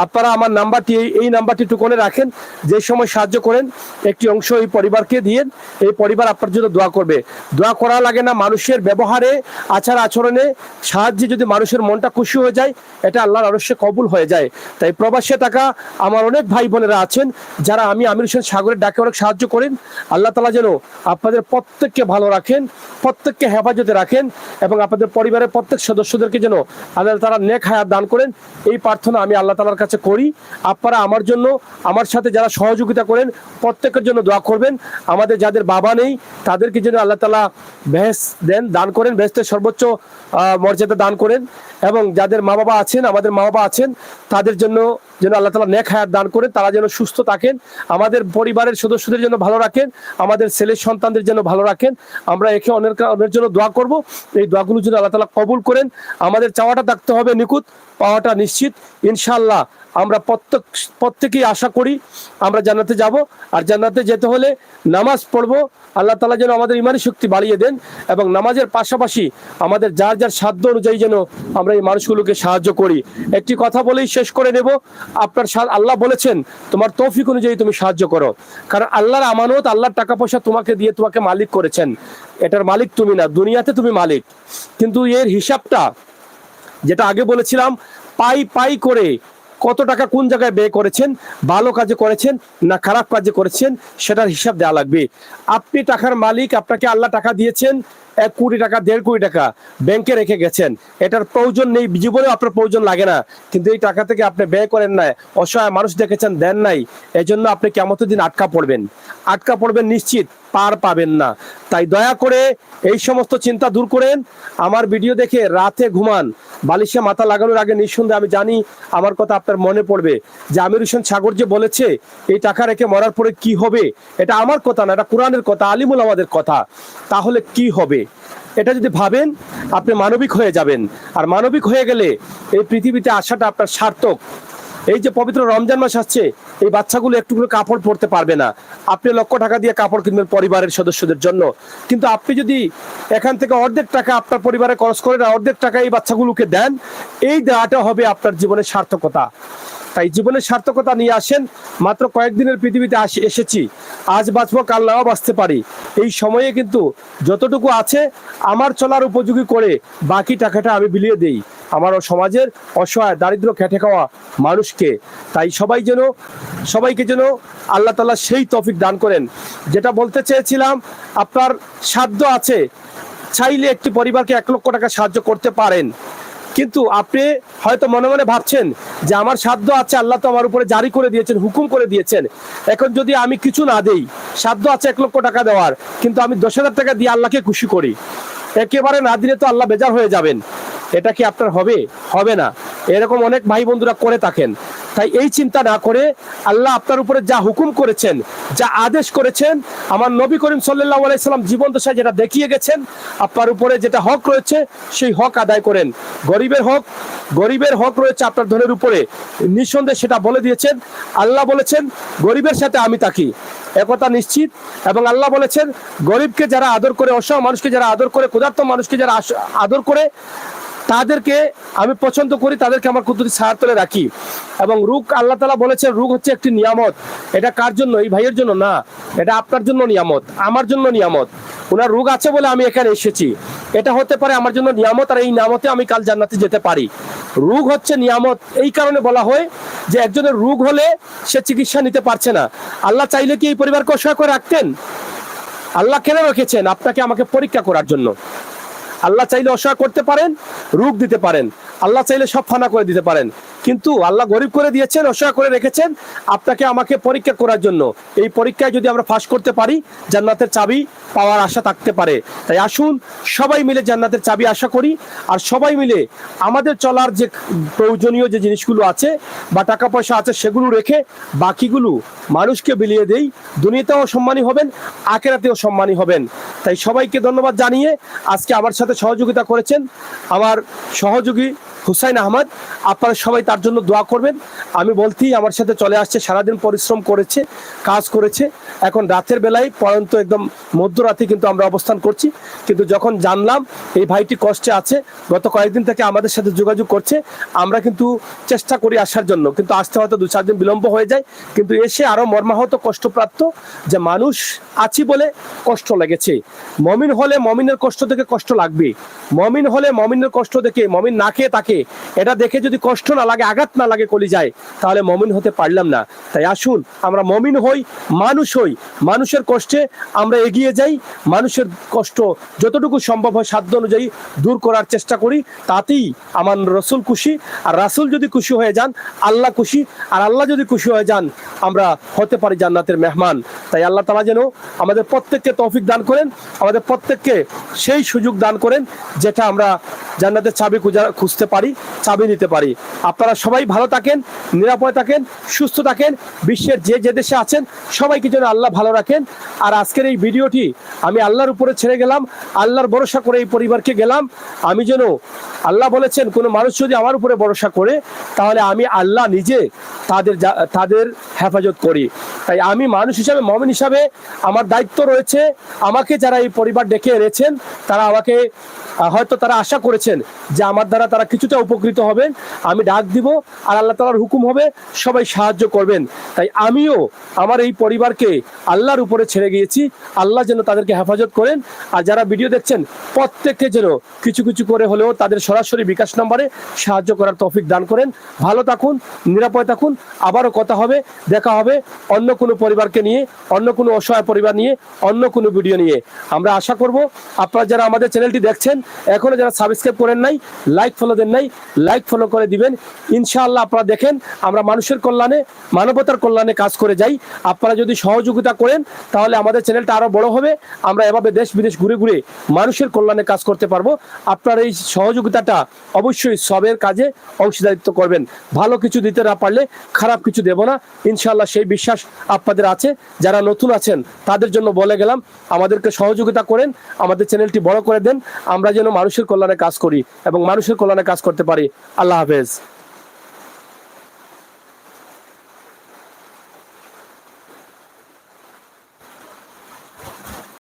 আপনারা আমার নাম্বারটি, এই নাম্বারটি টুকনে রাখেন, যে সময় সাহায্য করেন একটি অংশ এই পরিবারকে দিয়েন। এই পরিবার আপনার জন্য দোয়া করবে। দোয়া করা লাগে না, মানুষের ব্যবহারে, আচার আচরণে, সাহায্যে যদি মানুষের মনটা খুশি হয়ে যায়, এটা আল্লাহর আরশে কবুল হয়ে যায়। তাই প্রবাসে থাকা আমার অনেক ভাই বোনেরা আছেন যারা আমির হোসেন সাগরের ডাকে অনেক সাহায্য করেন। আল্লাহ তাআলা যেন আপনাদের প্রত্যেককে ভালো রাখেন, প্রত্যেককে হেফাজতে রাখেন এবং আপনাদের পরিবারের প্রত্যেক সদস্যদেরকে যেন আল্লাহ তাআলা নেক হায়াত দান করেন, এই প্রার্থনা আমি আল্লাহ তাআলার কাছে করি। আপনারা আমার জন্য, আমার সাথে যারা সহযোগিতা করেন প্রত্যেকের জন্য দোয়া করবেন। আমাদের যাদের বাবা নেই তাদেরকে যেন আল্লাহ তাআলা বেহেশত দেন, দান করেন, বেহেশতের সর্বোচ্চ মর্যাদা দান করেন। এবং যাদের মা বাবা আছেন, আমাদের মা বাবা আছেন, তাদের জন্য যেন আল্লাহ তাআলা নেক হায়াত দান করেন, তারা যেন সুস্থ থাকেন। আমাদের পরিবারের সদস্যদের জন্য ভালো রাখেন, আমাদের ছেলে সন্তানদের জন্য ভালো রাখেন। আমরা একে অন্যের জন্য দোয়া করব, এই দোয়াগুলো যেন আল্লাহ তাআলা কবুল করেন। আমাদের চাওয়াটা থাকতে হবে নিখুঁত, পাওয়াটা নিশ্চিত। ইনশাআল্লাহ আমরা প্রত্যেকেই আশা করি আমরা জান্নাতে যাব। আর জান্নাতে যেতে হলে নামাজ পড়বো। আল্লাহ তাআলা যেন আমাদের ইমানি শক্তি বাড়িয়ে দেন এবং নামাজের পাশাপাশি আমাদের যার যার সাধ্য অনুযায়ী যেন আমরা এই মানুষগুলোকে সাহায্য করি। একটি কথা বলেই শেষ করে নেব, আল্লাহ বলেছেন তোমার তৌফিক অনুযায়ী তুমি সাহায্য করো। কারণ আল্লাহর আমানত, আল্লাহর টাকা পয়সা তোমাকে দিয়ে তোমাকে মালিক করেছেন, এটার মালিক তুমি না, দুনিয়াতে তুমি মালিক। কিন্তু এর হিসাবটা, যেটা আগে বলেছিলাম, পাই করে কত টাকা কোন জায়গায় ব্যয় করেছেন, ভালো কাজে করেছেন না খারাপ কাজে করেছেন, সেটার হিসাব দেওয়া লাগবে। আপনি টাকার মালিক, আপনাকে আল্লাহ টাকা দিয়েছেন, 1 কোটি টাকা, 1.5 কোটি টাকা ব্যাংকে রেখে গেছেন, এটার প্রয়োজন নেই, জীবনেও আপনার প্রয়োজন লাগে না, কিন্তু এই টাকা থেকে আপনি ব্যয় করেন নাই, অসহায় মানুষ দেখেছেন, দেন নাই, এজন্য আপনি কিয়ামতের দিন আটকা পড়বেন নিশ্চিত, পার পাবেন না। তাই দয়া করে এই সমস্ত চিন্তা দূর করেন। আমার ভিডিও দেখে রাতে ঘুমান, বালিশে মাথা লাগানোর আগে নিঃসন্দেহে আমি জানি আমার কথা আপনার মনে পড়বে যে আমির হোসেন সাগর যে বলেছে এই টাকা রেখে মরার পরে কি হবে, এটা আমার কথা না, এটা কোরআনের কথা, আলিমুল আমাদের কথা। তাহলে কি হবে এটা যদি ভাবেন, আপনি মানবিক হয়ে যাবেন। আর মানবিক হয়ে গেলে এই পৃথিবীতে আসাটা আপনার সার্থক। এই যে পবিত্র রমজান মাস আসছে, এই বাচ্চাগুলো একটু করে কাপড় পরতে পারবে না, আপনি লক্ষ টাকা দিয়ে কাপড় কিনবেন পরিবারের সদস্যদের জন্য, কিন্তু আপনি যদি এখান থেকে অর্ধেক টাকা আপনার পরিবারে খরচ করেন, অর্ধেক টাকা এই বাচ্চাগুলোকে দেন, এই দেওয়াটা হবে আপনার জীবনের সার্থকতা। তাই জীবনের সার্থকতা নিয়ে আসেন। মাত্র কয়েকদিনের পৃথিবীতে এসেছি, আজ বাঁচবো কাল নাও বাঁচতে পারি। এই সময়ে কিন্তু যতটুকু আছে আমার চলার উপযোগী করে বাকি টাকাটা আমি বিলিয়ে দেই আমার সমাজের অসহায় দারিদ্র খেটে খাওয়া মানুষকে। তাই সবাইকে যেন আল্লাহ তাআলা সেই তৌফিক দান করেন। যেটা বলতে চেয়েছিলাম, আপনার সাধ্য আছে, চাইলে একটি পরিবারকে 1 লক্ষ টাকা সাহায্য করতে পারেন। কিন্তু আপনি হয়তো মনে মনে ভাবছেন যে আমার সাধ্য আছে, আল্লাহ তো আমার উপরে জারি করে দিয়েছেন, হুকুম করে দিয়েছেন, এখন যদি আমি কিছু না দেই, সাধ্য আছে 1 লক্ষ টাকা দেওয়ার, কিন্তু আমি 10,000 টাকা দিয়ে আল্লাহকে খুশি করি, একেবারে না দিলে তো আল্লাহ বেজার হয়ে যাবেন। এটা কি আপনার হবে? হবে না। এরকম অনেক ভাই বন্ধুরা করে থাকেন। তাই এই চিন্তা না করে আল্লাহ আপনার উপরে যা হুকুম করেছেন, যা আদেশ করেছেন, আমার নবী করিম সাল্লাল্লাহু আলাইহি সাল্লাম জীবন দশায় যেটা দেখিয়ে গেছেন, আপনার উপরে যেটা হক রয়েছে সেই হক আদায় করেন। গরিবের হক রয়েছে আপনার ধনের উপরে, নিঃসন্দেহে সেটা বলে দিয়েছেন। আল্লাহ বলেছেন গরিবের সাথে আমি থাকি, একথা নিশ্চিত। এবং আল্লাহ বলেছেন গরিবকে যারা আদর করে, অসহায় মানুষকে যারা আদর করে, ক্ষুধার্ত মানুষকে যারা আদর করে, তাদেরকে আমি পছন্দ করি, তাদেরকে আমার কুদরতি ছায়ার তলে রাখি। এবং রূপ, আল্লাহ তাআলা বলেছেন রূপ হচ্ছে একটি নিয়ামত। এটা কার জন্য? এই ভাইয়ের জন্য না, এটা আপনার জন্য নিয়ামত, আমার জন্য নিয়ামত। ওনার রোগ আছে বলে আমি এখানে এসেছি, এটা হতে পারে আমার জন্য নিয়ামত, আর এই নিয়ামতে আমি কাল জান্নাতে যেতে পারি। রোগ হচ্ছে নিয়ামত, এই কারণে বলা হয় যে একজনের রোগ হলে সে চিকিৎসা নিতে পারছে না। আল্লাহ চাইলে কি এই পরিবারকে অসহায় করে রাখতেন? আল্লাহ কেন রেখেছেন? আপনাকে আমাকে পরীক্ষা করার জন্য। আল্লাহ চাইলে অসহায় করতে পারেন, রোগ দিতে পারেন, আল্লাহ চাইলে সব ফানা করে দিতে পারেন, কিন্তু আল্লাহ গরিব করে দিয়েছেন, অসহায় করে রেখেছেন আপনাকে আমাকে পরীক্ষা করার জন্য। এই পরীক্ষায় যদি আমরা পাস করতে পারি, জান্নাতের চাবি পাওয়ার আশা থাকতে পারে। তাই আসুন সবাই মিলে জান্নাতের চাবি আশা করি, আর সবাই মিলে আমাদের চলার যে প্রয়োজনীয় যে জিনিসগুলো আছে বা টাকা পয়সা আছে সেগুলো রেখে বাকিগুলো মানুষকে বিলিয়ে দেই। দুনিয়াতেও সম্মানী হবেন, আখিরাতেও সম্মানী হবেন। তাই সবাইকে ধন্যবাদ জানিয়ে আজকে আমার সাথে সহযোগিতা করেছেন আমার সহযোগী হুসাইন আহমদ, আপনারা সবাই তার জন্য দোয়া করবেন। আমি বলতেই আমার সাথে চলে আসছে, সারাদিন পরিশ্রম করেছে, কাজ করেছে, এখন রাতের বেলায় পর্যন্ত একদম মধ্যরাতে কিন্তু আমরা অবস্থান করছি। কিন্তু যখন জানলাম এই ভাইটি কষ্টে আছে, গত কয়েকদিন থেকে আমাদের সাথে যোগাযোগ করছে, আমরা কিন্তু চেষ্টা করি আসার জন্য, কিন্তু আসতে হয়তো 2-4 দিন বিলম্ব হয়ে যায়। কিন্তু এসে আরো মর্মাহত, কষ্টপ্রাপ্ত যে মানুষ আছি বলে কষ্ট লেগেছে। মমিন হলে মমিনের কষ্ট থেকে কষ্ট লাগবে, মমিন হলে মমিনের কষ্ট দেখে, মমিন না খেয়ে তাকে এটা দেখে যদি কষ্ট না লাগে, আঘাত না লাগে কলিজায়, তাহলে মমিন হতে পারলাম না। তাই আসুন আমরা মমিন হই, মানুষ হই, মানুষের কষ্টে আমরা এগিয়ে যাই, মানুষের কষ্ট যতটুকু সম্ভব হয় সাধ্য অনুযায়ী দূর করার চেষ্টা করি। তাতেই আমার রসুল খুশি, আর রাসূল যদি খুশি হয়ে যান আল্লাহ খুশি, আর আল্লাহ যদি খুশি হয়ে যান আমরা হতে পারি জান্নাতের মেহমান। তাই আল্লাহ তাআলা যেন আমাদের প্রত্যেককে তৌফিক দান করেন, আমাদের প্রত্যেককে সেই সুযোগ দান করেন যেটা আমরা জান্নাতের চাবি খুঁজতে পারি, চাবি নিতে পারি। আপনারা সবাই ভালো থাকেন, নিরাপদে থাকেন, সুস্থ থাকেন। বিশ্বের যে দেশে আছেন সবাইকে যেন আল্লাহ ভালো রাখেন। আর আজকের এই ভিডিওটি আমি আল্লাহর উপরে ছেড়ে গেলাম, আল্লাহর ভরসা করে এই পরিবারকে গেলাম। আমি যেন, আল্লাহ বলেছেন কোনো মানুষ যদি আমার উপরে ভরসা করে তাহলে আমি আল্লাহ নিজে তাদের হেফাজত করি। তাই আমি মানুষ হিসাবে, মুমিন হিসাবে আমার দায়িত্ব রয়েছে। আমাকে যারা এই পরিবার ডেকে এনেছেন তারা আমাকে হয়তো তারা আশা করেছেন যে আমার দ্বারা তারা কিছুটা উপকৃত হবেন, আমি ডাক দিব আর আল্লাহ তাআলার হুকুম হবে সবাই সাহায্য করবেন। তাই আমিও আমার এই পরিবারকে আল্লাহর উপরে ছেড়ে গিয়েছি, আল্লাহ যেন তাদেরকে হেফাজত করেন। আর যারা ভিডিও দেখছেন প্রত্যেককে যেন কিছু কিছু করে হলেও তাদের সরাসরি বিকাশ নম্বরে সাহায্য করার তৌফিক দান করেন। ভালো থাকুন, নিরাপদে থাকুন। আবারও কথা হবে, দেখা হবে অন্য কোনো পরিবারকে নিয়ে, অন্য কোনো অসহায় পরিবার নিয়ে, অন্য কোনো ভিডিও নিয়ে। আমরা আশা করব আপনারা যারা আমাদের চ্যানেলটি দেখছেন এখনো যারা সাবস্ক্রাইব করেন নাই, লাইক ফলো দেন নাই, লাইক ফলো করে দিবেন। ইনশাআল্লাহ আপনারা দেখেন আমরা মানুষের কল্যাণে, মানবতার কল্যাণে কাজ করে যাই। আপনারা যদি সহযোগিতা করেন তাহলে আমাদের চ্যানেলটা আরো বড় হবে, আমরা এভাবে দেশ বিদেশ ঘুরে ঘুরে মানুষের কল্যাণে কাজ করতে পারবো। আপনারা এই সহযোগিতাটা অবশ্যই সবের কাজে অংশীদারিত্ব করবেন। ভালো কিছু দিতে না পারলে খারাপ কিছু দেব না, ইনশাআল্লাহ সেই বিশ্বাস আপনাদের আছে। যারা নতুন আছেন তাদের জন্য বলে গেলাম, আমাদেরকে সহযোগিতা করেন, আমাদের চ্যানেলটি বড় করে দেন, আমরা যেন মানুষের কল্যাণে কাজ করি এবং মানুষের কল্যাণে কাজ করতে পারি। আল্লাহ হাফেজ।